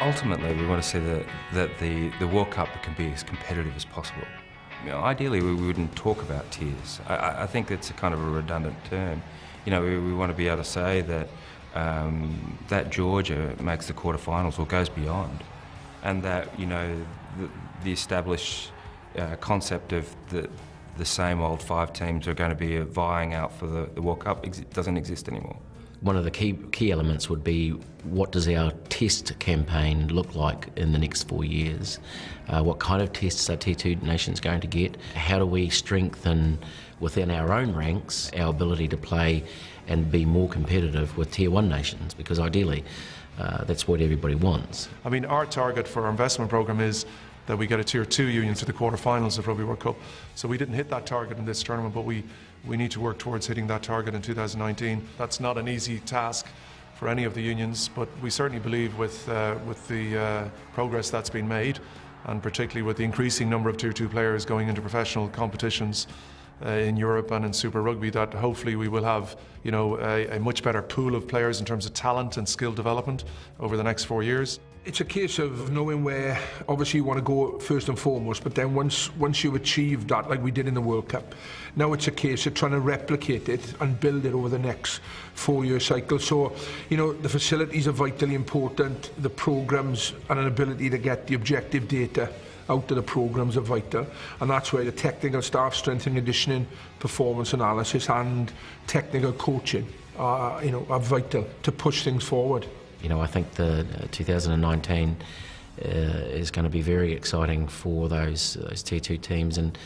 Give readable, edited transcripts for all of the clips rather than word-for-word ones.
Ultimately, we want to see that the World Cup can be as competitive as possible. Ideally, we wouldn't talk about tiers. I think it's a kind of a redundant term. We want to be able to say that that Georgia makes the quarterfinals or goes beyond, and that the established concept of the same old 5 teams are going to be vying out for the World Cup doesn't exist anymore. One of the key elements would be, what does our test campaign look like in the next 4 years? What kind of tests are Tier 2 nations going to get? How do we strengthen within our own ranks our ability to play and be more competitive with Tier 1 nations? Because ideally, that's what everybody wants. I mean, our target for our investment programme is that we get a Tier 2 union to the quarterfinals of Rugby World Cup. So we didn't hit that target in this tournament, but we need to work towards hitting that target in 2019. That's not an easy task for any of the unions, but we certainly believe with the progress that's been made, and particularly with the increasing number of Tier 2 players going into professional competitions in Europe and in Super Rugby, that hopefully we will have a much better pool of players in terms of talent and skill development over the next 4 years. It's a case of knowing where obviously you want to go first and foremost, but then once you achieve that, like we did in the World Cup, now it's a case of trying to replicate it and build it over the next 4-year cycle. So, the facilities are vitally important, the programmes and an ability to get the objective data out of the programmes are vital, and that's where the technical staff, strength and conditioning, performance analysis and technical coaching are vital to push things forward. I think the 2019 is going to be very exciting for those Tier 2 teams, and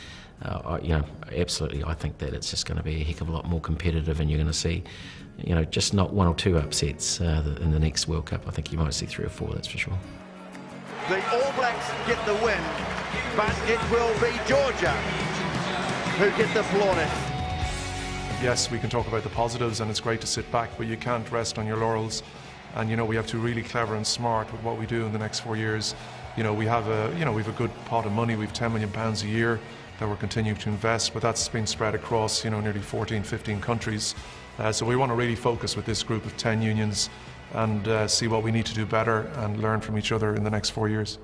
absolutely, I think that it's just going to be a heck of a lot more competitive, and you're going to see, just not 1 or 2 upsets in the next World Cup. I think you might see 3 or 4, that's for sure. The All Blacks get the win, but it will be Georgia who get the plaudits. Yes, we can talk about the positives, and it's great to sit back, but you can't rest on your laurels. And we have to be really clever and smart with what we do in the next 4 years. We have a good pot of money. We've £10 million a year that we're continuing to invest, but that's been spread across nearly 14, 15 countries. So we want to really focus with this group of 10 unions and see what we need to do better and learn from each other in the next 4 years.